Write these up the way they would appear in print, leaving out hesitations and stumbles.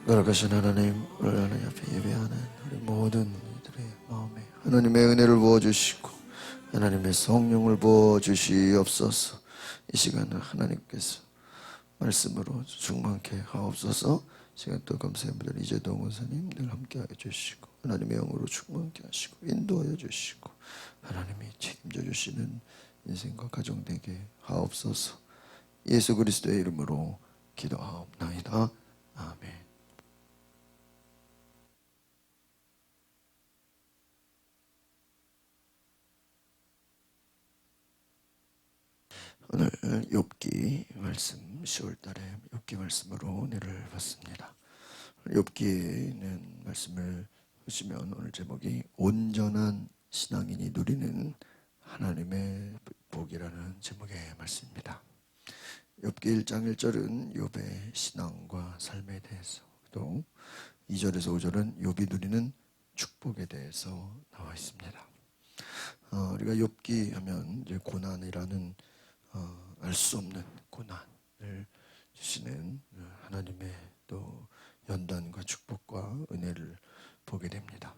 거룩하신 하나님, 오늘 하나님 앞에 예배하는 우리 모든 이들의 마음에 하나님의 은혜를 부어주시고 하나님의 성령을 부어주시옵소서. 이 시간은 하나님께서 말씀으로 충만케 하옵소서. 시간 또 감사의 분들 이재동 원사님 늘 함께 해주시고 하나님의 영으로 충만케 하시고 인도하여 주시고 하나님이 책임져 주시는 인생과 가정 되게 하옵소서. 예수 그리스도의 이름으로 기도하옵나이다. 아멘. 오늘 욥기 말씀 10월달에 욥기 말씀으로 은혜를 받습니다. 욥기는 말씀을 보시면 오늘 제목이 온전한 신앙인이 누리는 하나님의 복이라는 제목의 말씀입니다. 욥기 1장 1절은 욥의 신앙과 삶에 대해서, 또 2절에서 5절은 욥이 누리는 축복에 대해서 나와 있습니다. 우리가 욥기 하면 이제 고난이라는 알 수 없는 고난을 주시는 하나님의 또 연단과 축복과 은혜를 보게 됩니다.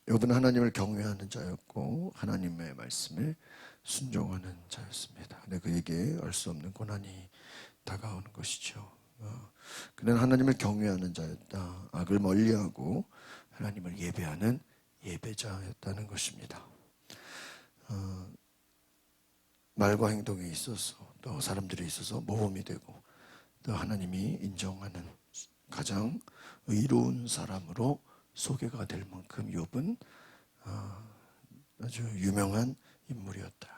욥은 하나님을 경외하는 자였고 하나님의 말씀에 순종하는 자였습니다. 근데 그에게 알 수 없는 고난이 다가오는 것이죠. 그는 하나님을 경외하는 자였다. 악을 멀리하고 하나님을 예배하는 예배자였다는 것입니다. 말과 행동에 있어서 또 사람들에 있어서 모범이 되고 또 하나님이 인정하는 가장 의로운 사람으로 소개가 될 만큼 욥은 아주 유명한 인물이었다.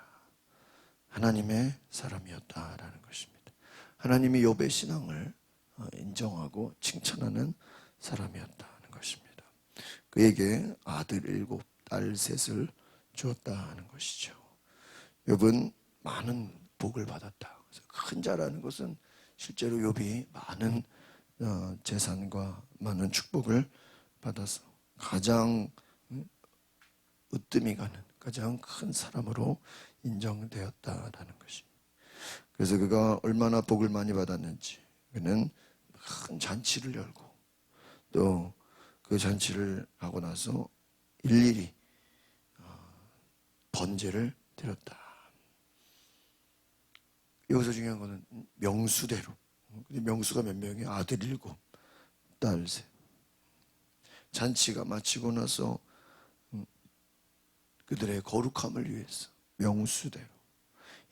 하나님의 사람이었다라는 것입니다. 하나님이 욥의 신앙을 인정하고 칭찬하는 사람이었다는 것입니다. 그에게 아들 7, 딸 3을 주었다는 것이죠. 욥은 많은 복을 받았다. 그래서 큰 자라는 것은 실제로 욥이 많은 재산과 많은 축복을 받아서 가장 으뜸이 가는 가장 큰 사람으로 인정되었다라는 것입니다. 그래서 그가 얼마나 복을 많이 받았는지, 그는 큰 잔치를 열고 또 그 잔치를 하고 나서 일일이 번제를 드렸다. 여기서 중요한 것은 명수대로. 명수가 몇 명이? 아들 7, 딸 3. 잔치가 마치고 나서 그들의 거룩함을 위해서 명수대로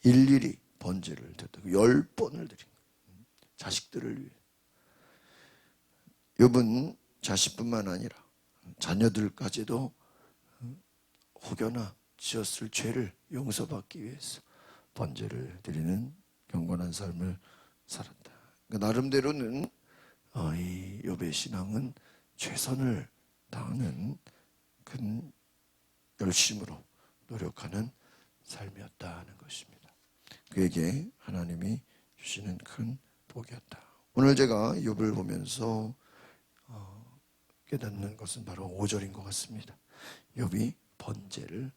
일일이 번제를 드렸다. 10번을 드린 거예요. 자식들을 위해. 욥은 자식뿐만 아니라 자녀들까지도 혹여나 지었을 죄를 용서받기 위해서 번제를 드리는 경건한 삶을 살았다. 그러니까 나름대로는 이 욥의 신앙은 최선을 다하는 큰 열심으로 노력하는 삶이었다는 것입니다. 그에게 하나님이 주시는 큰 복이었다. 오늘 제가 욥을 보면서 깨닫는 것은 바로 5절인 것 같습니다. 욥이 번제를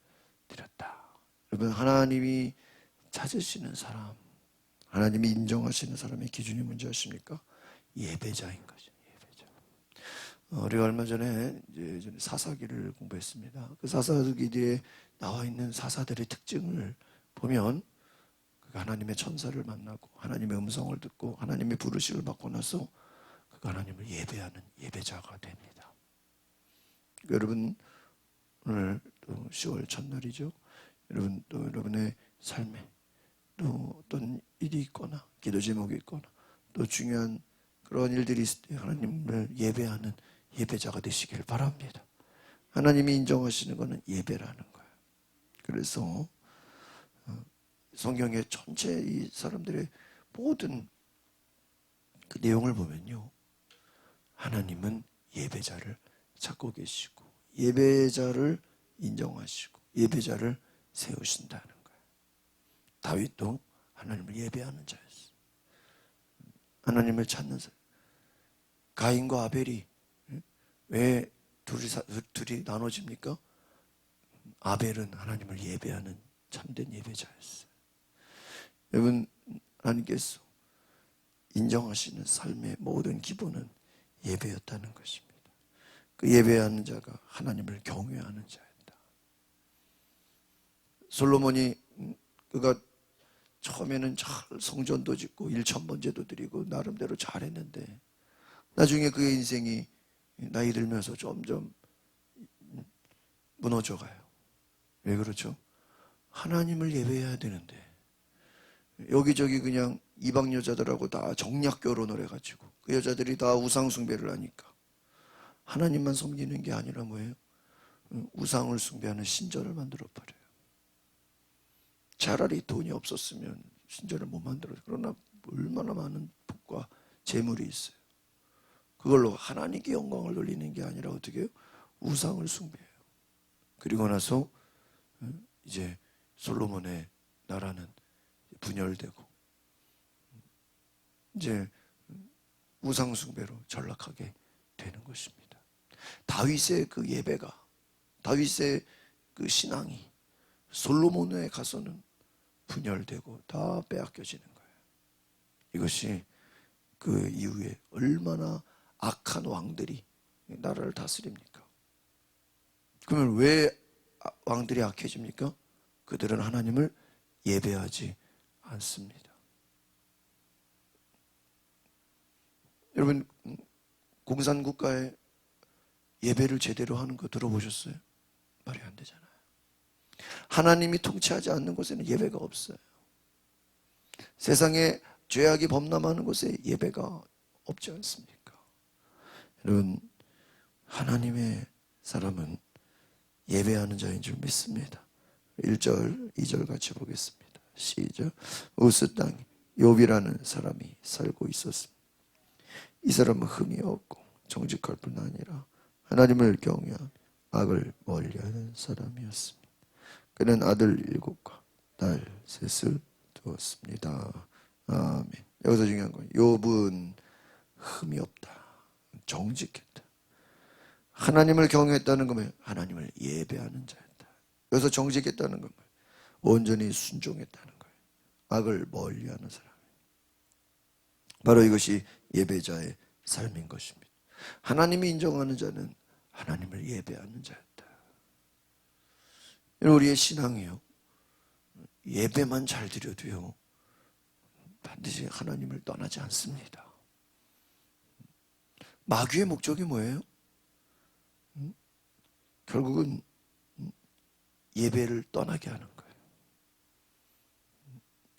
드렸다. 여러분, 하나님이 찾으시는 사람, 하나님이 인정하시는 사람의 기준이 뭔지 아십니까? 예배자인 거죠. 예배자. 우리가 얼마 전에 사사기를 공부했습니다. 그 사사기 뒤에 나와 있는 사사들의 특징을 보면 그가 하나님의 천사를 만나고 하나님의 음성을 듣고 하나님의 부르심을 받고 나서 그가 하나님을 예배하는 예배자가 됩니다. 여러분, 오늘 또 10월 첫날이죠. 여러분, 또 여러분의 삶에 또 어떤 일이 있거나 기도 제목이 있거나 또 중요한 그런 일들이 있을 때 하나님을 예배하는 예배자가 되시길 바랍니다. 하나님이 인정하시는 것은 예배라는 거예요. 그래서 성경의 전체 이 사람들의 모든 그 내용을 보면요, 하나님은 예배자를 찾고 계시고 예배자를 인정하시고 예배자를 세우신다는 거예요. 다윗도 하나님을 예배하는 자였어요. 하나님을 찾는 사람. 가인과 아벨이 왜 둘이 나눠집니까? 아벨은 하나님을 예배하는 참된 예배자였어요. 여러분, 하나님께서 인정하시는 삶의 모든 기본은 예배였다는 것입니다. 그 예배하는 자가 하나님을 경외하는 자였다. 솔로몬이 그가 처음에는 잘 성전도 짓고 일천번제도 드리고 나름대로 잘했는데 나중에 그의 인생이 나이 들면서 점점 무너져가요. 왜 그렇죠? 하나님을 예배해야 되는데 여기저기 그냥 이방 여자들하고 다 정략 결혼을 해가지고 그 여자들이 다 우상 숭배를 하니까 하나님만 섬기는 게 아니라 뭐예요? 우상을 숭배하는 신전을 만들어버려요. 차라리 돈이 없었으면 신전을 못 만들어요. 그러나 얼마나 많은 복과 재물이 있어요. 그걸로 하나님께 영광을 돌리는 게 아니라 어떻게 해요? 우상을 숭배해요. 그리고 나서 이제 솔로몬의 나라는 분열되고 이제 우상 숭배로 전락하게 되는 것입니다. 다윗의 그 예배가, 다윗의 그 신앙이 솔로몬에 가서는 분열되고 다 빼앗겨지는 거예요. 이것이 그 이후에 얼마나 악한 왕들이 나라를 다스립니까? 그러면 왜 왕들이 악해집니까? 그들은 하나님을 예배하지 않습니다. 여러분, 공산국가에 예배를 제대로 하는 거 들어보셨어요? 말이 안 되잖아요. 하나님이 통치하지 않는 곳에는 예배가 없어요. 세상에 죄악이 범람하는 곳에 예배가 없지 않습니까? 여러분, 하나님의 사람은 예배하는 자인 줄 믿습니다. 1절, 2절 같이 보겠습니다. 시작. 우스 땅에 욥이라는 사람이 살고 있었습니다. 이 사람은 흠이 없고 정직할 뿐 아니라 하나님을 경외하며 악을 멀리하는 사람이었습니다. 그는 아들 7과 딸 3을 두었습니다. 아멘. 여기서 중요한 건 욥은 흠이 없다. 정직했다. 하나님을 경외했다는 것은 하나님을 예배하는 자였다. 여기서 정직했다는 것은 온전히 순종했다는 거예요. 악을 멀리하는 사람. 바로 이것이 예배자의 삶인 것입니다. 하나님이 인정하는 자는 하나님을 예배하는 자였다. 우리의 신앙이요, 예배만 잘 드려도요 반드시 하나님을 떠나지 않습니다. 마귀의 목적이 뭐예요? 결국은 예배를 떠나게 하는 거예요.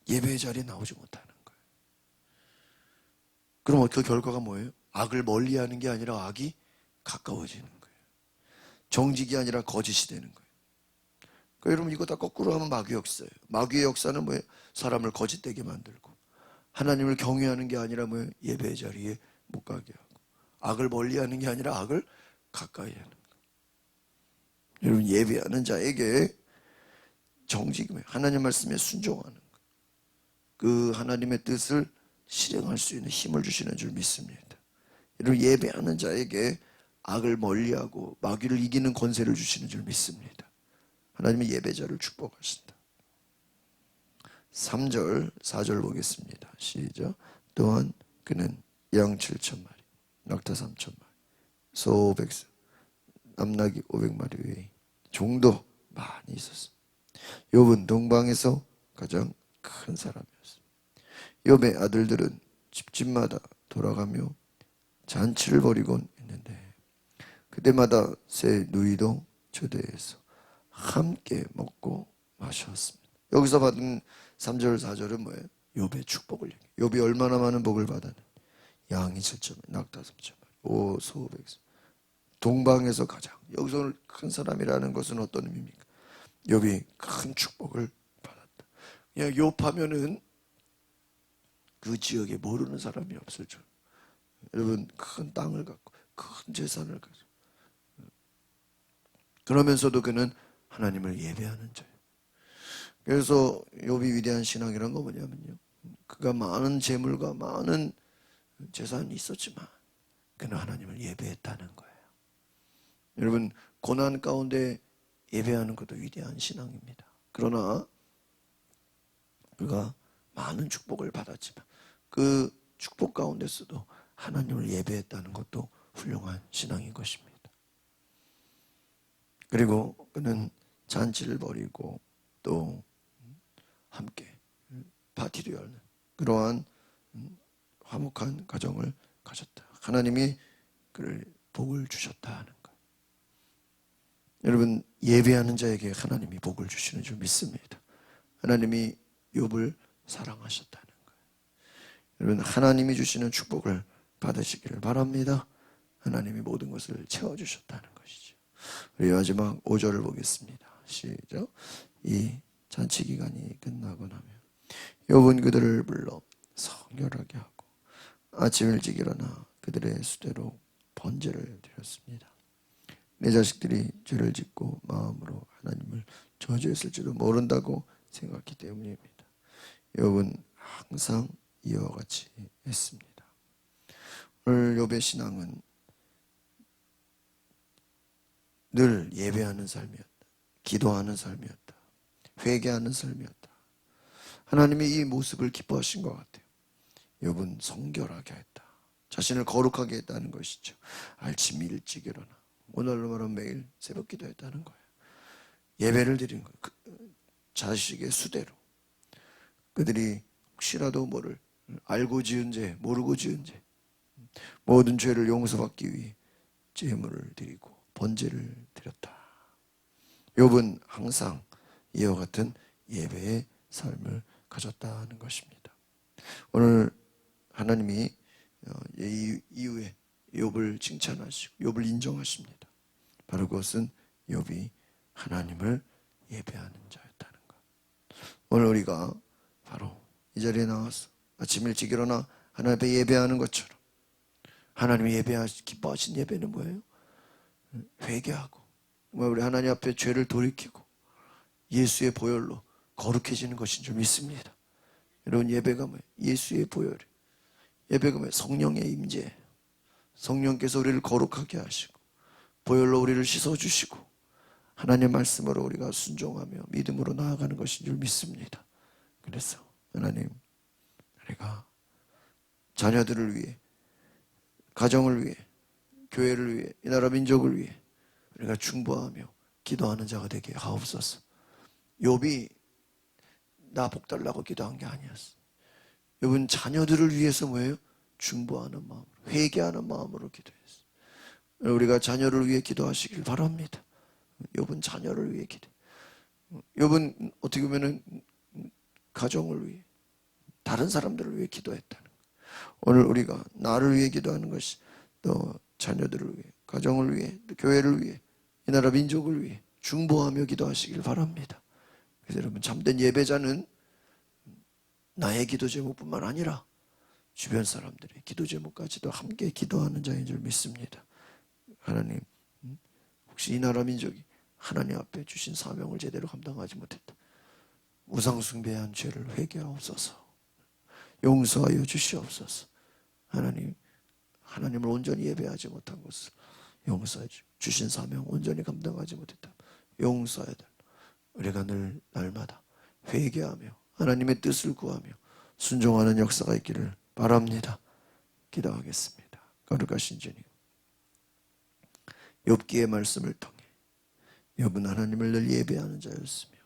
예배의 자리에 나오지 못하는 거예요. 그럼 그 결과가 뭐예요? 악을 멀리하는 게 아니라 악이 가까워지는 거예요. 정직이 아니라 거짓이 되는 거예요. 그러니까 여러분, 이거 다 거꾸로 하면 마귀 역사예요. 마귀의 역사는 뭐예요? 사람을 거짓되게 만들고, 하나님을 경외하는 게 아니라 뭐예요? 예배의 자리에 못 가게 하고, 악을 멀리하는 게 아니라 악을 가까이 하는 거예요. 여러분, 예배하는 자에게 정직이 뭐예요? 하나님 말씀에 순종하는 거예요. 그 하나님의 뜻을 실행할 수 있는 힘을 주시는 줄 믿습니다. 여러분, 예배하는 자에게 악을 멀리하고 마귀를 이기는 권세를 주시는 줄 믿습니다. 하나님의 예배자를 축복하신다. 3절, 4절 보겠습니다. 시작. 또한 그는 양 7,000마리, 낙타 3,000마리, 소 500세, 남나귀 500마리 외에 종도 많이 있었습니다. 욥은 동방에서 가장 큰 사람이었습니다. 욥의 아들들은 집집마다 돌아가며 잔치를 벌이곤 했는데 그때마다 새 누이도 초대해서 함께 먹고 마셨습니다. 여기서 받은 3절 4절은 뭐예요? 욥의 축복을 얘기해요. 욥이 얼마나 많은 복을 받았는지. 양이 7,000마리, 낙타 3,000마리, 소 500세. 동방에서 가장, 여기서 큰 사람이라는 것은 어떤 의미입니까? 욥이 큰 축복을 받았다. 그냥 욥하면은 그 지역에 모르는 사람이 없을 줄. 여러분, 큰 땅을 갖고 큰 재산을 가지고, 그러면서도 그는 하나님을 예배하는 자예요. 그래서 욥이 위대한 신앙이란 거 뭐냐면요, 그가 많은 재물과 많은 재산이 있었지만 그는 하나님을 예배했다는 거예요. 여러분, 고난 가운데 예배하는 것도 위대한 신앙입니다. 그러나 그가 많은 축복을 받았지만 그 축복 가운데서도 하나님을 예배했다는 것도 훌륭한 신앙인 것입니다. 그리고 그는 잔치를 벌이고 또 함께 파티를 열는 그러한 화목한 가정을 가졌다. 하나님이 그를 복을 주셨다 하는 것. 여러분, 예배하는 자에게 하나님이 복을 주시는 줄 믿습니다. 하나님이 욥을 사랑하셨다는 거예요. 여러분, 하나님이 주시는 축복을 받으시기를 바랍니다. 하나님이 모든 것을 채워주셨다는 것이죠. 우리 마지막 5절을 보겠습니다. 시작. 이 잔치 기간이 끝나고 나면 욥은 그들을 불러 성결하게 하고 아침 일찍 일어나 그들의 수대로 번제를 드렸습니다. 내 자식들이 죄를 짓고 마음으로 하나님을 저주했을지도 모른다고 생각했기 때문입니다. 욥은 항상 이와 같이 했습니다. 오늘 욥의 신앙은 늘 예배하는 삶이었다. 기도하는 삶이었다. 회개하는 삶이었다. 하나님이 이 모습을 기뻐하신 것 같아요. 욥은 성결하게 했다. 자신을 거룩하게 했다는 것이죠. 아침 일찍 일어나 오늘로 말하면 매일 새벽 기도했다는 거예요. 예배를 드린 거예요. 자식의 수대로. 그들이 혹시라도 뭐를 알고 지은 죄, 모르고 지은 죄, 모든 죄를 용서받기 위해 제물을 드리고 번제를 드렸다. 욥은 항상 이와 같은 예배의 삶을 가졌다는 것입니다. 오늘 하나님이 이후에 욥을 칭찬하시고 욥을 인정하십니다. 바로 그것은 욥이 하나님을 예배하는 자였다는 것. 오늘 우리가 바로 이 자리에 나와서 아침 일찍 일어나 하나님 앞에 예배하는 것처럼 하나님이 기뻐하신 예배는 뭐예요? 회개하고 우리 하나님 앞에 죄를 돌이키고 예수의 보혈로 거룩해지는 것인 줄 믿습니다. 여러분, 예배가 뭐예요? 예수의 보혈. 예배가 뭐예요? 성령의 임재. 성령께서 우리를 거룩하게 하시고 보혈로 우리를 씻어주시고 하나님의 말씀으로 우리가 순종하며 믿음으로 나아가는 것인 줄 믿습니다. 그래서 하나님, 우리가 자녀들을 위해, 가정을 위해, 교회를 위해, 이 나라 민족을 위해 우리가 중보하며 기도하는 자가 되게 하옵소서. 욥이 나 복달라고 기도한 게 아니었어. 욥은 자녀들을 위해서 뭐예요? 중보하는 마음으로, 회개하는 마음으로 기도했어. 우리가 자녀를 위해 기도하시길 바랍니다. 욥은 자녀를 위해 기도. 욥은 어떻게 보면은 가정을 위해, 다른 사람들을 위해 기도했다는 거예요. 오늘 우리가 나를 위해 기도하는 것이 또 자녀들을 위해, 가정을 위해, 또 교회를 위해, 이 나라 민족을 위해 중보하며 기도하시길 바랍니다. 그래서 여러분, 참된 예배자는 나의 기도 제목뿐만 아니라 주변 사람들의 기도 제목까지도 함께 기도하는 자인 줄 믿습니다. 하나님, 혹시 이 나라 민족이 하나님 앞에 주신 사명을 제대로 감당하지 못했다. 우상 숭배한 죄를 회개하옵소서. 용서하여 주시옵소서. 하나님, 하나님을 온전히 예배하지 못한 것을 용서해 주신 사명 온전히 감당하지 못했다. 용서해야 된다. 우리가 늘 날마다 회개하며 하나님의 뜻을 구하며 순종하는 역사가 있기를 바랍니다. 기도하겠습니다. 거룩하신 주님, 욥기의 말씀을 통해 욥은 하나님을 늘 예배하는 자였으며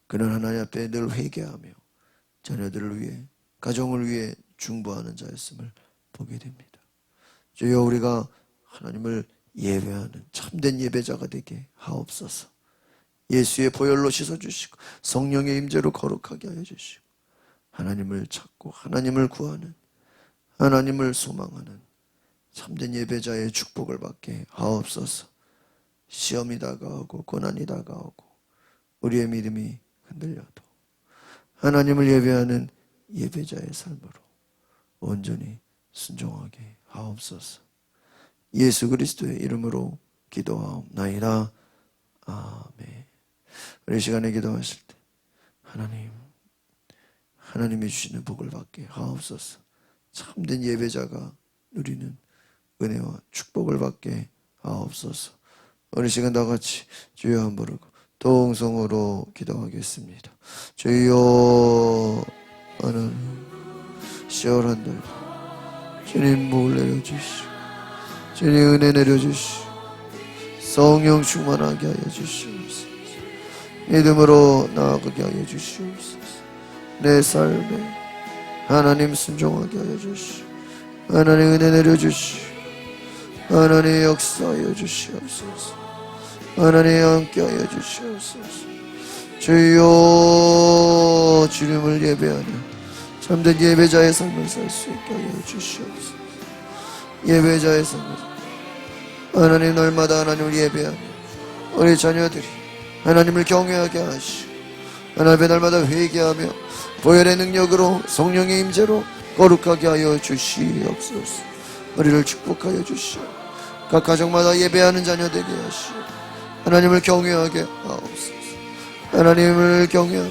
그는 하나님 앞에 늘 회개하며 자녀들을 위해, 가정을 위해 중보하는 자였음을 보게 됩니다. 주여, 우리가 하나님을 예배하는 참된 예배자가 되게 하옵소서. 예수의 보혈로 씻어주시고 성령의 임재로 거룩하게 하여 주시고 하나님을 찾고 하나님을 구하는, 하나님을 소망하는 참된 예배자의 축복을 받게 하옵소서. 시험이 다가오고 고난이 다가오고 우리의 믿음이 흔들려도 하나님을 예배하는 예배자의 삶으로 온전히 순종하게 하옵소서. 예수 그리스도의 이름으로 기도하옵나이다. 아멘. 우리 시간에 기도하실 때 하나님이 주시는 복을 받게 하옵소서. 참된 예배자가 누리는 은혜와 축복을 받게 하옵소서. 우리 시간 다 같이 주여 한 부르고 동성으로 기도하겠습니다. 주여, 하나님 시원한들 주님 복 내려주시고 주님 은혜 내려주시고 성령 충만하게 하여 주시옵소서. 믿음으로 나아가게 하여 주시옵소서. 내 삶에 하나님 순종하게 하여 주시고 하나님 은혜 내려주시고 하나님 역사하여 주시옵소서. 하나님 함께하여 주시옵소서. 주여 주님을 예배하며 참된 예배자의 삶을 살 수 있게 하여 주시옵소서. 예배자의 삶을 하나님 날마다 하나님을 예배하며 우리 자녀들이 하나님을 경외하게 하시고 하나님 앞에 날마다 회개하며 보혈의 능력으로 성령의 임재로 거룩하게 하여 주시옵소서. 우리를 축복하여 주시오. 각 가정마다 예배하는 자녀 되게 하시오. 하나님을 경외하게 하옵소서. 하나님을 경외하며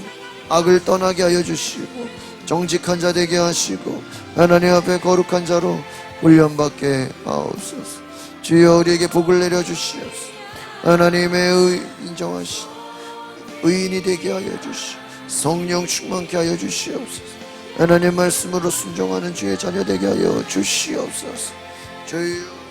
악을 떠나게 하여 주시고 정직한 자 되게 하시고 하나님 앞에 거룩한 자로 훈련받게 하옵소서. 주여 우리에게 복을 내려주시옵소서. 하나님의 인정하신 의인이 되게 하여 주시고 성령 충만케 하여 주시옵소서. 하나님 말씀으로 순종하는 주의 자녀 되게 하여 주시옵소서. 주여